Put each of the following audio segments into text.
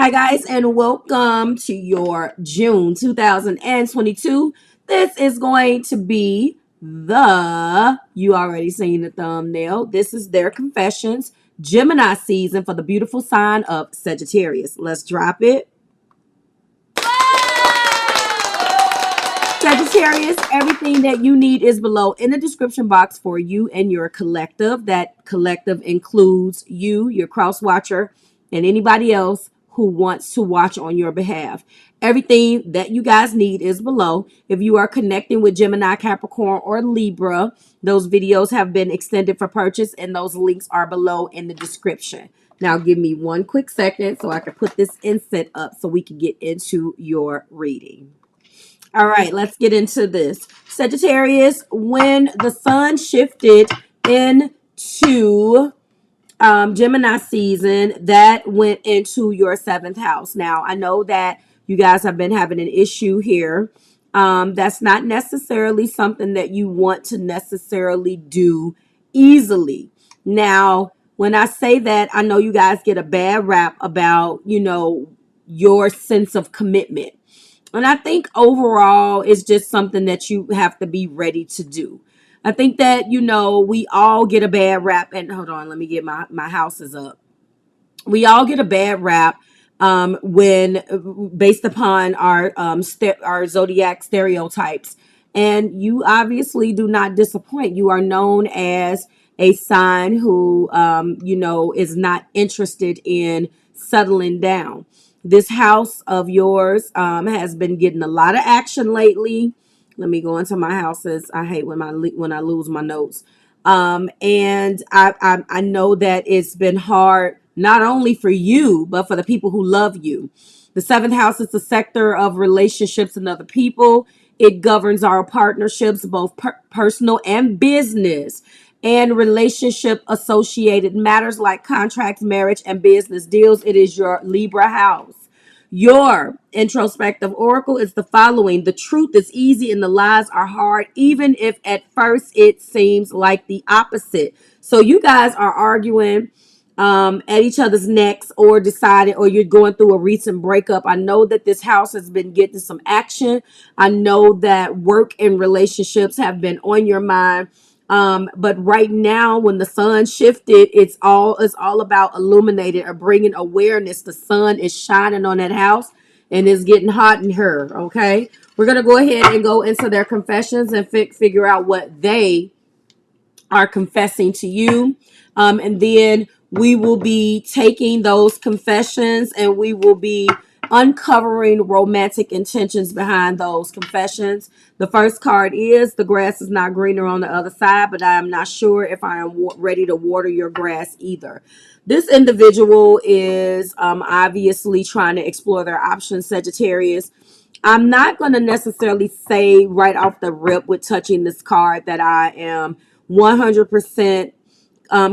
Hi, guys, and welcome to your June 2022. This is going to be you already seen the thumbnail. This is their confessions, Gemini season for the beautiful sign of Sagittarius. Let's drop it. Sagittarius, everything that you need is below in the description box for you and your collective. That collective includes you, your cross watcher, and anybody else who wants to watch on your behalf. Everything that you guys need is below. If you are connecting with Gemini, Capricorn, or Libra, those videos have been extended for purchase, and those links are below in the description. Now, give me one quick second so I can put this inset up so we can get into your reading. All right, let's get into this. Sagittarius, when the sun shifted into Gemini season, that went into your seventh house. Now, I know that you guys have been having an issue here. That's not necessarily something that you want to necessarily do easily. Now, when I say that, I know you guys get a bad rap about, your sense of commitment. And I think overall, it's just something that you have to be ready to do. I think that, we all get a bad rap. And hold on, let me get my houses up. We all get a bad rap when based upon our zodiac stereotypes. And you obviously do not disappoint. You are known as a sign who, is not interested in settling down. This house of yours has been getting a lot of action lately. Let me go into my houses. I hate when I lose my notes. And I know that it's been hard not only for you but for the people who love you. The seventh house is the sector of relationships and other people. It governs our partnerships, both personal and business, and relationship associated matters like contracts, marriage, and business deals. It is your Libra house. Your introspective oracle is the following: the truth is easy and the lies are hard, even if at first it seems like the opposite. So you guys are arguing at each other's necks, or deciding, or you're going through a recent breakup. I know that this house has been getting some action. I know that work and relationships have been on your mind. But right now, when the sun shifted, it's all about illuminating or bringing awareness. The sun is shining on that house, and it's getting hot in her. Okay, we're gonna go ahead and go into their confessions and figure out what they are confessing to you, and then we will be taking those confessions and we will be uncovering romantic intentions behind those confessions. The first card is: the grass is not greener on the other side, but I am not sure if I am ready to water your grass either. This individual is obviously trying to explore their options, Sagittarius. I'm not going to necessarily say right off the rip with touching this card that I am 100%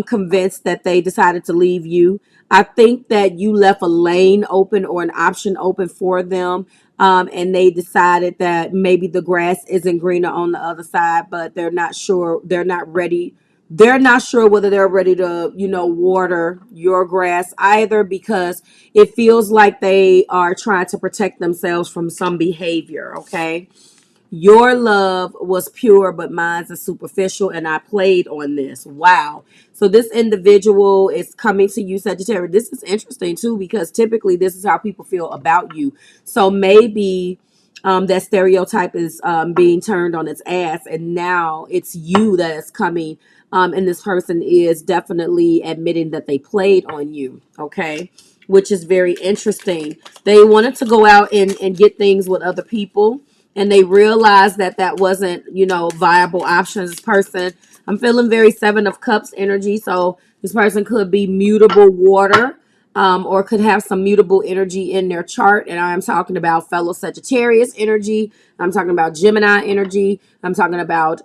convinced that they decided to leave you. I think that you left a lane open or an option open for them, and they decided that maybe the grass isn't greener on the other side, but they're not sure. They're not ready. They're not sure whether they're ready to, water your grass either, because it feels like they are trying to protect themselves from some behavior. Okay. Your love was pure, but mine's is superficial, and I played on this. Wow. So this individual is coming to you, Sagittarius. This is interesting too, because typically this is how people feel about you. So maybe that stereotype is being turned on its ass, and now it's you that is coming. And this person is definitely admitting that they played on you. Okay. Which is very interesting. They wanted to go out and get things with other people, and they realized that that wasn't, viable options. This person, I'm feeling very Seven of Cups energy. So this person could be mutable water, or could have some mutable energy in their chart. And I'm talking about fellow Sagittarius energy. I'm talking about Gemini energy. I'm talking about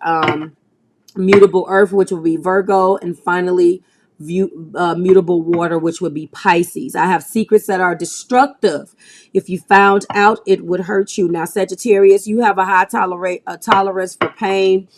mutable earth, which will be Virgo. And finally, mutable water, which would be Pisces. I have secrets that are destructive. If you found out, it would hurt you. Now, Sagittarius, you have a high tolerance for pain.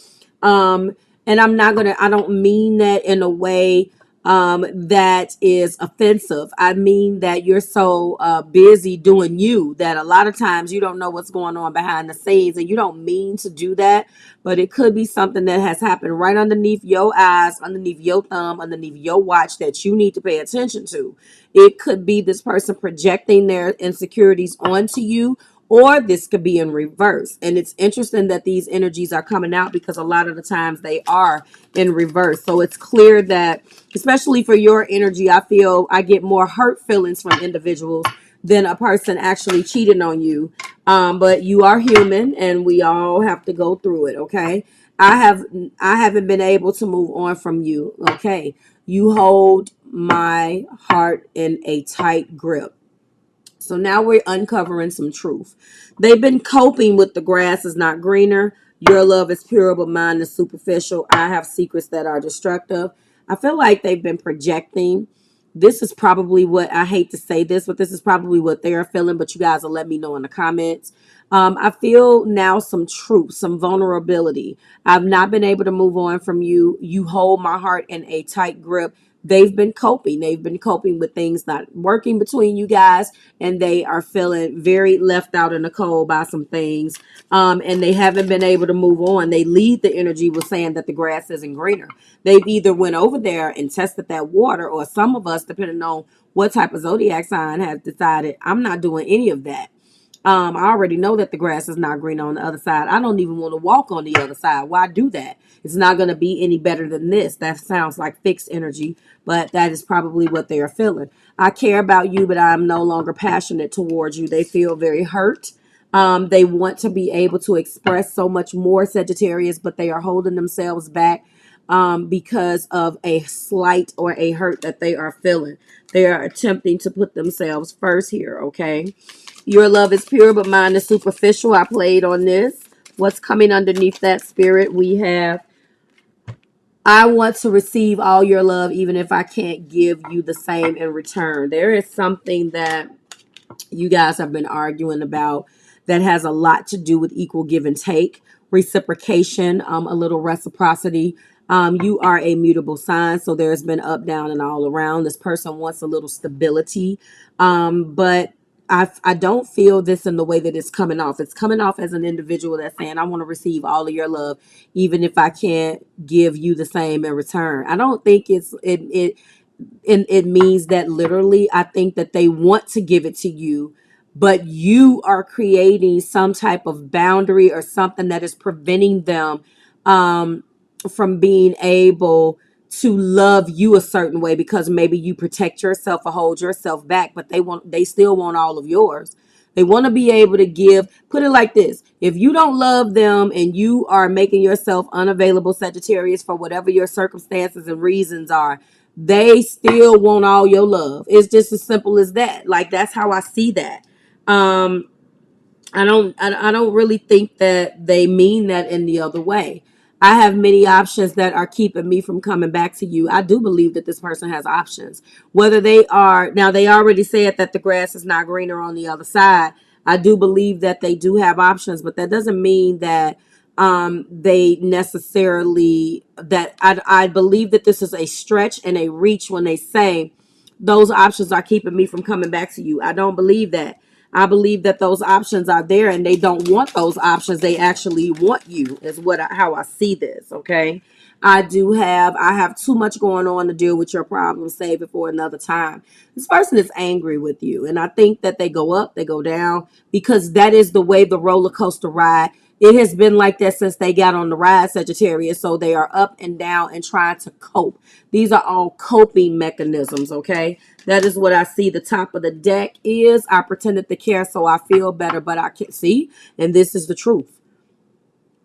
And I don't mean that in a way that is offensive. I mean that you're so busy doing you that a lot of times you don't know what's going on behind the scenes, and you don't mean to do that, but it could be something that has happened right underneath your eyes, underneath your thumb, underneath your watch that you need to pay attention to. It could be this person projecting their insecurities onto you, or this could be in reverse. And it's interesting that these energies are coming out because a lot of the times they are in reverse. So it's clear that, especially for your energy, I feel I get more hurt feelings from individuals than a person actually cheating on you. But you are human and we all have to go through it. Okay. I haven't been able to move on from you. Okay. You hold my heart in a tight grip. So now we're uncovering some truth. They've been coping with the grass is not greener. Your love is pure, but mine is superficial. I have secrets that are destructive. I feel like they've been projecting. This is probably what, I hate to say this, but this is probably what they're feeling. But you guys will let me know in the comments. I feel now some truth, some vulnerability. I've not been able to move on from you. You hold my heart in a tight grip. They've been coping. They've been coping with things not working between you guys, and they are feeling very left out in the cold by some things. And they haven't been able to move on. They lead the energy with saying that the grass isn't greener. They've either went over there and tested that water, or some of us, depending on what type of zodiac sign, has decided I'm not doing any of that. I already know that the grass is not green on the other side. I don't even want to walk on the other side. Why do that? It's not going to be any better than this. That sounds like fixed energy, but that is probably what they are feeling. I care about you, but I'm no longer passionate towards you. They feel very hurt. They want to be able to express so much more, Sagittarius, but they are holding themselves back because of a slight or a hurt that they are feeling. They are attempting to put themselves first here, okay? Your love is pure, but mine is superficial. I played on this. What's coming underneath that, Spirit? We have, I want to receive all your love, even if I can't give you the same in return. There is something that you guys have been arguing about that has a lot to do with equal give and take, reciprocation, a little reciprocity. You are a mutable sign, so there's been up, down, and all around. This person wants a little stability, but I don't feel this in the way that it's coming off. It's coming off as an individual that's saying, I want to receive all of your love, even if I can't give you the same in return. I don't think it means that literally. I think that they want to give it to you, but you are creating some type of boundary or something that is preventing them from being able to love you a certain way, because maybe you protect yourself or hold yourself back, but they still want all of yours. They want to be able to give. Put it like this: if you don't love them and you are making yourself unavailable, Sagittarius, for whatever your circumstances and reasons are, they still want all your love. It's just as simple as that. Like, that's how I see that. I don't really think that they mean that in the other way. I have many options that are keeping me from coming back to you. I do believe that this person has options. Whether they are, now they already said that the grass is not greener on the other side. I do believe that they do have options, but that doesn't mean that they necessarily, that I believe that this is a stretch and a reach when they say those options are keeping me from coming back to you. I don't believe that. I believe that those options are there and they don't want those options. They actually want you, is how I see this. Okay. I have too much going on to deal with your problems. Save it for another time. This person is angry with you. And I think that they go up, they go down, because that is the way the roller coaster ride. It has been like that since they got on the ride, Sagittarius. So they are up and down and trying to cope. These are all coping mechanisms, okay? That is what I see. The top of the deck is, I pretended to care so I feel better, but I can't see. And this is the truth.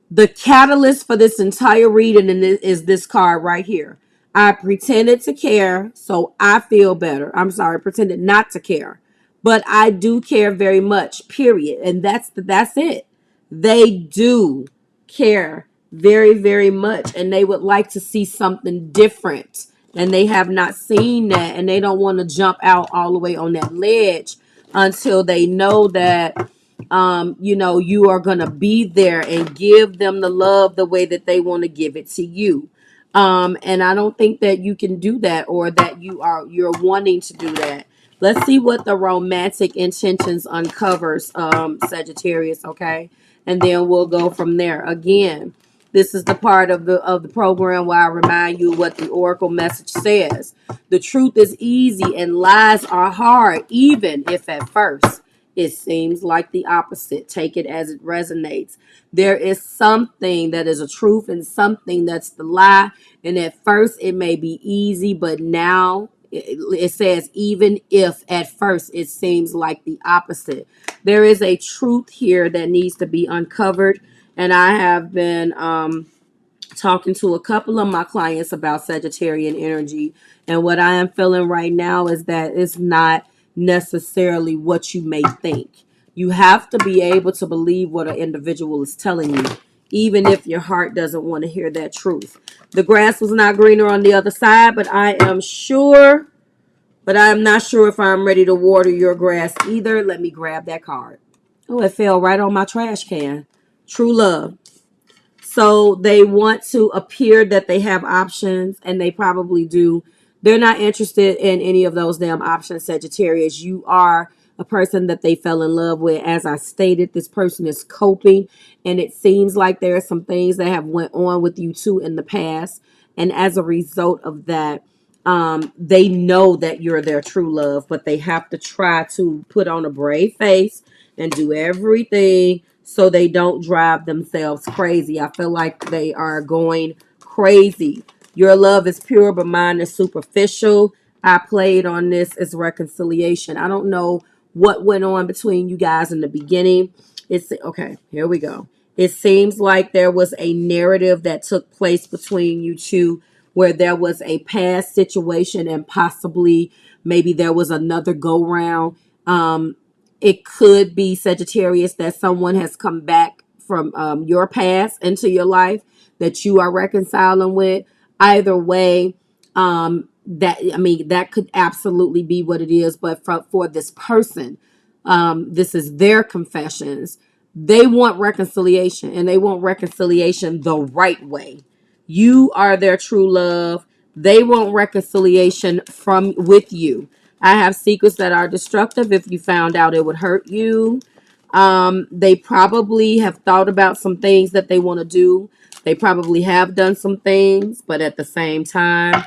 The catalyst for this entire reading is this card right here. I pretended to care so I feel better. I'm sorry, pretended not to care. But I do care very much, period. And that's it. They do care very, very much. And they would like to see something different. And they have not seen that. And they don't want to jump out all the way on that ledge until they know that you are going to be there and give them the love the way that they want to give it to you. And I don't think that you can do that, or that you're wanting to do that. Let's see what the romantic intentions uncovers, Sagittarius, okay? And then we'll go from there. Again, this is the part of the program where I remind you what the oracle message says. The truth is easy and lies are hard, even if at first it seems like the opposite. Take it as it resonates. There is something that is a truth and something that's the lie. And at first it may be easy, but now it says, even if at first it seems like the opposite. There is a truth here that needs to be uncovered. And I have been talking to a couple of my clients about Sagittarian energy. And what I am feeling right now is that it's not necessarily what you may think. You have to be able to believe what an individual is telling you, even if your heart doesn't want to hear that truth. The grass was not greener on the other side, but I am not sure if I'm ready to water your grass either. Let me grab that card. Oh, it fell right on my trash can. True love. So they want to appear that they have options, and they probably do. They're not interested in any of those damn options, Sagittarius. You are a person that they fell in love with. As I stated, this person is coping, and it seems like there are some things that have went on with you two in the past. And as a result of that, they know that you're their true love, but they have to try to put on a brave face and do everything so they don't drive themselves crazy. I feel like they are going crazy. Your love is pure, but mine is superficial. I played on this as reconciliation. I don't know what went on between you guys in the beginning. It's okay. Here we go. It seems like there was a narrative that took place between you two where there was a past situation and possibly maybe there was another go round. It could be, Sagittarius, that someone has come back from your past into your life that you are reconciling with. Either way, that could absolutely be what it is. But for this person, this is their confessions. They want reconciliation, and they want reconciliation the right way. You are their true love. They want reconciliation from with you. I have secrets that are destructive. If you found out, it would hurt you. They probably have thought about some things that they want to do. They probably have done some things, but at the same time,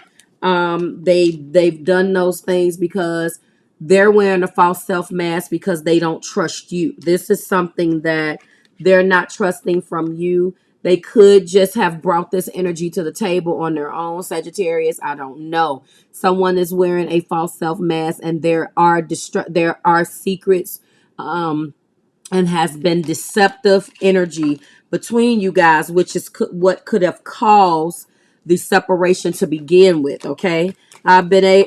they've done those things because they're wearing a false self mask because they don't trust you. This is something that they're not trusting from you. They could just have brought this energy to the table on their own, Sagittarius. I don't know. Someone is wearing a false self mask, and there are secrets, and has been deceptive energy between you guys, which is what could have caused the separation to begin with. Okay, I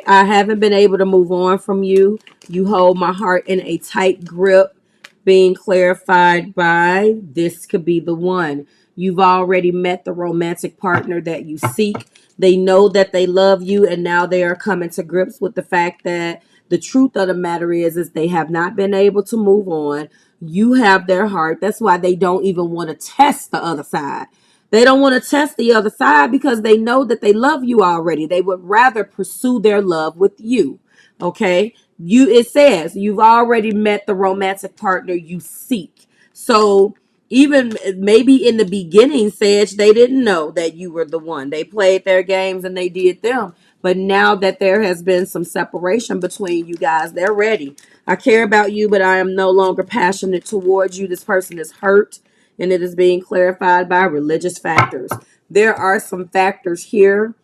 haven't been able to move on from you. You hold my heart in a tight grip, being clarified by this could be the one. You've already met the romantic partner that you seek. They know that they love you, and now they are coming to grips with the fact that the truth of the matter is they have not been able to move on. You have their heart. That's why they don't even want to test the other side. They don't want to test the other side because they know that they love you already. They would rather pursue their love with you. Okay? It says you've already met the romantic partner you seek. So even maybe in the beginning, Sage, they didn't know that you were the one. They played their games and they did them. But now that there has been some separation between you guys, they're ready. I care about you, but I am no longer passionate towards you. This person is hurt, and it is being clarified by religious factors. There are some factors here.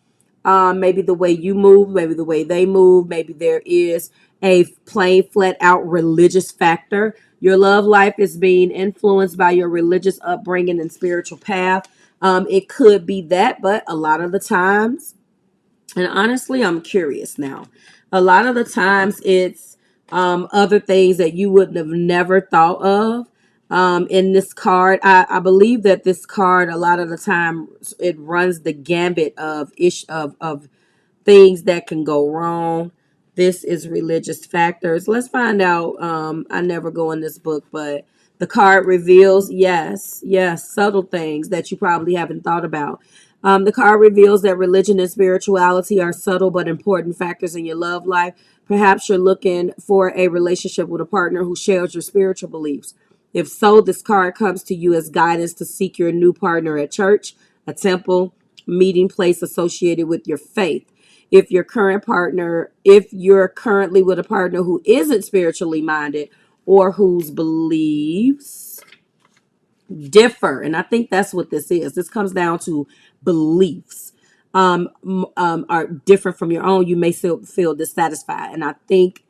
Maybe the way you move, maybe the way they move, maybe there is a plain flat out religious factor. Your love life is being influenced by your religious upbringing and spiritual path. It could be that, but a lot of the times, and honestly, I'm curious now. A lot of the times it's other things that you wouldn't have never thought of. In this card, I believe that this card, a lot of the time, it runs the gambit of things that can go wrong. This is religious factors. Let's find out. I never go in this book, but the card reveals, yes, subtle things that you probably haven't thought about. The card reveals that religion and spirituality are subtle but important factors in your love life. Perhaps you're looking for a relationship with a partner who shares your spiritual beliefs. If so, this card comes to you as guidance to seek your new partner at church, a temple, meeting place associated with your faith. If you're currently with a partner who isn't spiritually minded or whose beliefs differ, and I think that's what this is. This comes down to beliefs are different from your own. You may still feel dissatisfied, and I think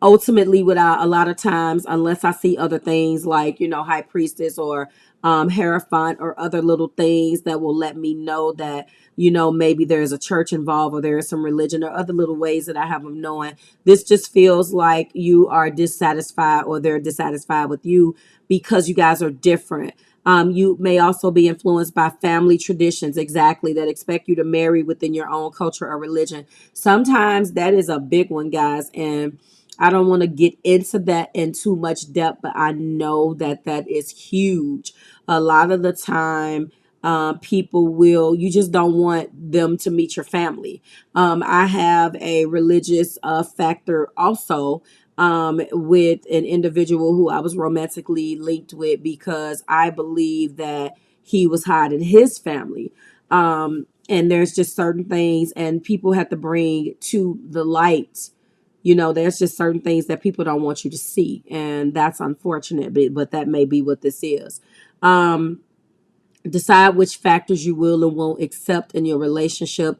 ultimately without a lot of times, unless I see other things like, high priestess or hierophant or other little things that will let me know that, maybe there's a church involved or there is some religion or other little ways that I have of knowing. This just feels like you are dissatisfied or they're dissatisfied with you because you guys are different. You may also be influenced by family traditions, exactly, that expect you to marry within your own culture or religion. Sometimes that is a big one, guys. And I don't want to get into that in too much depth, but I know that that is huge. A lot of the time, you just don't want them to meet your family. I have a religious factor also with an individual who I was romantically linked with because I believe that he was hiding his family. And there's just certain things, and people have to bring to the light. There's just certain things that people don't want you to see, and that's unfortunate, but that may be what this is. Decide which factors you will and won't accept in your relationship,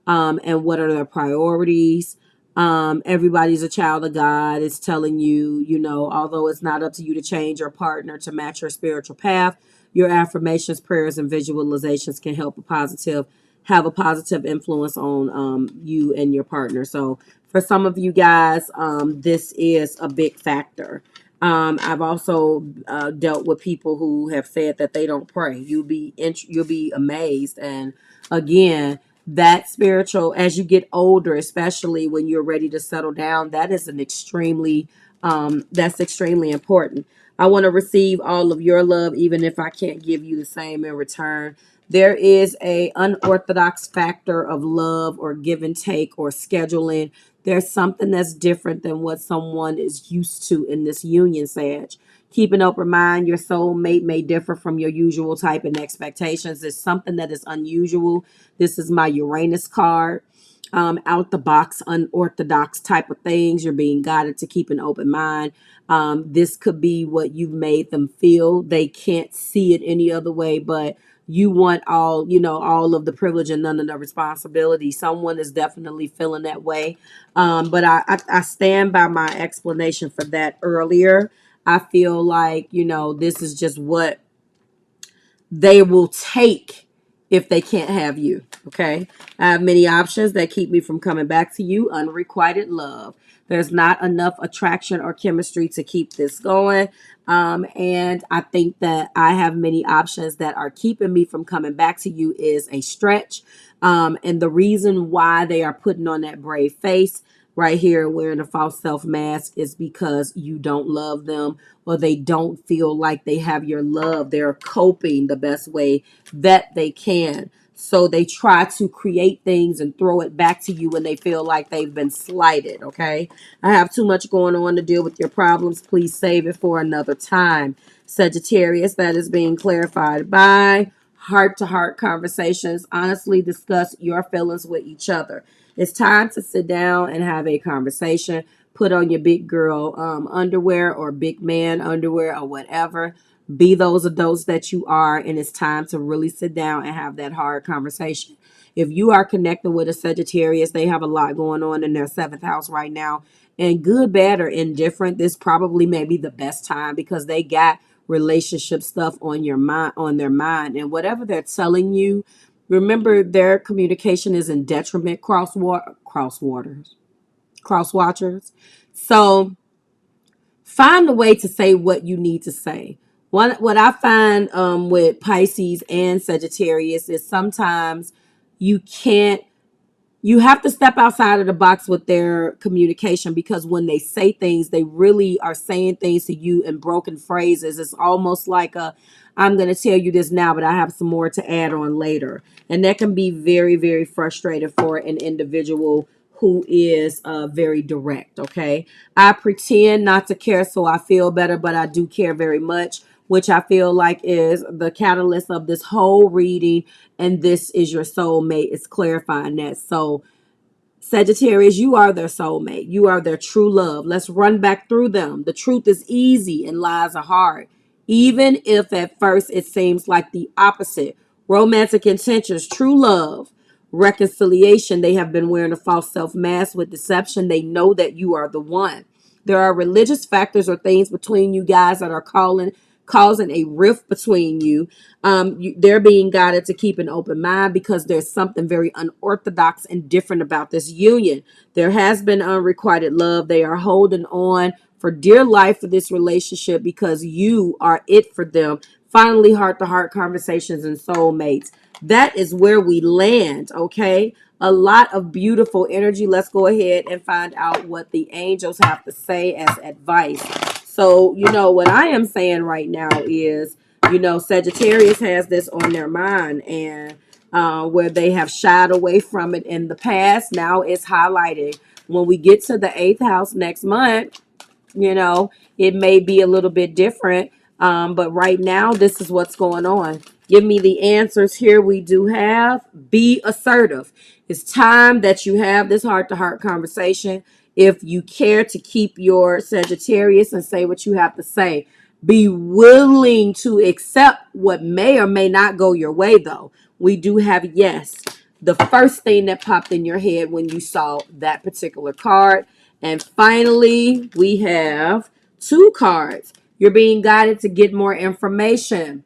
and what are their priorities. Everybody's a child of God. It's telling you, although it's not up to you to change your partner to match your spiritual path, your affirmations, prayers, and visualizations can have a positive influence on you and your partner. So for some of you guys, this is a big factor. I've also dealt with people who have said that they don't pray. You'll be amazed. And again, that spiritual, as you get older, especially when you're ready to settle down, that is that's extremely important. I want to receive all of your love, even if I can't give you the same in return. There is a unorthodox factor of love or give and take or scheduling. There's something that's different than what someone is used to in this union, Sag. Keep an open mind. Your soulmate may differ from your usual type and expectations. There's something that is unusual. This is my Uranus card. Out the box, unorthodox type of things. You're being guided to keep an open mind. This could be what you've made them feel. They can't see it any other way, but you want all of the privilege and none of the responsibility. Someone is definitely feeling that way. But I stand by my explanation for that earlier. I feel like, this is just what they will take if they can't have you. Okay. I have many options that keep me from coming back to you. Unrequited love. There's not enough attraction or chemistry to keep this going. And I think that I have many options that are keeping me from coming back to you is a stretch. And the reason why they are putting on that brave face right here wearing a false self mask is because you don't love them or they don't feel like they have your love. They're coping the best way that they can. So they try to create things and throw it back to you when they feel like they've been slighted. Okay. I have too much going on to deal with your problems. Please save it for another time. Sagittarius, that is being clarified by heart to heart conversations. Honestly discuss your feelings with each other. It's time to sit down and have a conversation. Put on your big girl underwear or big man underwear or whatever. Be those adults that you are, and it's time to really sit down and have that hard conversation. If you are connecting with a Sagittarius, they have a lot going on in their seventh house right now. And good, bad, or indifferent, this probably may be the best time because they got relationship stuff on their mind. And whatever they're telling you, remember their communication is in detriment cross watchers. So find a way to say what you need to say. What I find with Pisces and Sagittarius is sometimes you can't you have to step outside of the box with their communication, because when they say things, they really are saying things to you in broken phrases. It's almost like a, I'm going to tell you this now, but I have some more to add on later. And that can be very, very frustrating for an individual who is very direct. Okay. I pretend not to care so I feel better, but I do care very much, which I feel like is the catalyst of this whole reading. And this is your soulmate. It's clarifying that. So Sagittarius, you are their soulmate. You are their true love. Let's run back through them. The truth is easy and lies are hard, even if at first it seems like the opposite. Romantic intentions, true love, reconciliation. They have been wearing a false self mask with deception. They know that you are the one. There are religious factors or things between you guys that are causing a rift between you. They're being guided to keep an open mind because there's something very unorthodox and different about this union. There has been unrequited love. They are holding on for dear life for this relationship because you are it for them. Finally, heart-to-heart conversations and soulmates. That is where we land, okay? A lot of beautiful energy. Let's go ahead and find out what the angels have to say as advice. So, what I am saying right now is, Sagittarius has this on their mind, and where they have shied away from it in the past, now it's highlighted. When we get to the 8th house next month, it may be a little bit different. But right now, this is what's going on. Give me the answers here. We do have be assertive. It's time that you have this heart-to-heart conversation. If you care to keep your Sagittarius and say what you have to say, be willing to accept what may or may not go your way, though. We do have yes. The first thing that popped in your head when you saw that particular card. And finally, we have 2 cards. You're being guided to get more information.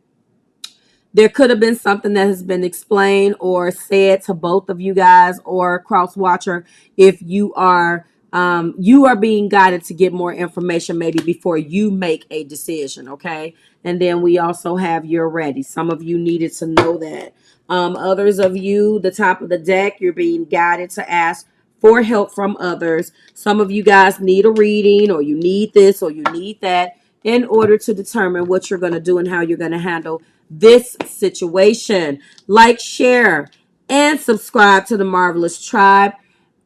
There could have been something that has been explained or said to both of you guys or cross watcher. If you are being guided to get more information maybe before you make a decision, okay? And then we also have you're ready. Some of you needed to know that. Others of you, the top of the deck, you're being guided to ask for help from others. Some of you guys need a reading, or you need this or you need that in order to determine what you're going to do and how you're going to handle this situation. Like, share, and subscribe to the Marvelous Tribe.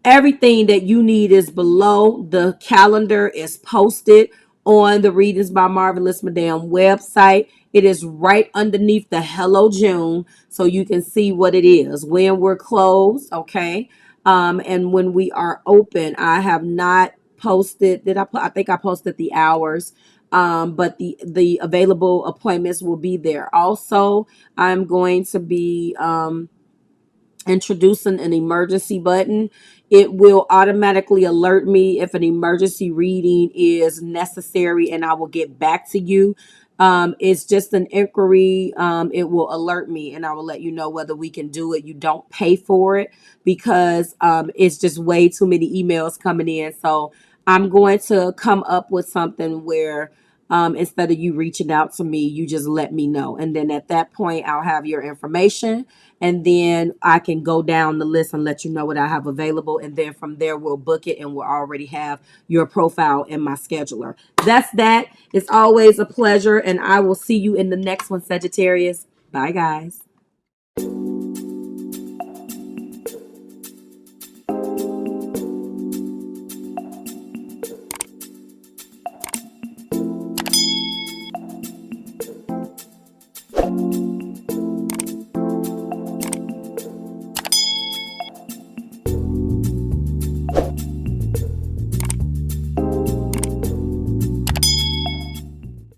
Everything that you need is below. The calendar is posted on the Readings by Marvelous Madame website. It is right underneath the Hello June, so you can see what it is when we're closed, okay? And when we are open. I have not posted. I think I posted the hours. But the available appointments will be there. Also, I'm going to be introducing an emergency button. It will automatically alert me if an emergency reading is necessary, and I will get back to you. It's just an inquiry. It will alert me, and I will let you know whether we can do it. You don't pay for it because it's just way too many emails coming in. So I'm going to come up with something where instead of you reaching out to me, you just let me know. And then at that point, I'll have your information. And then I can go down the list and let you know what I have available. And then from there, we'll book it and we'll already have your profile in my scheduler. That's that. It's always a pleasure. And I will see you in the next one, Sagittarius. Bye, guys.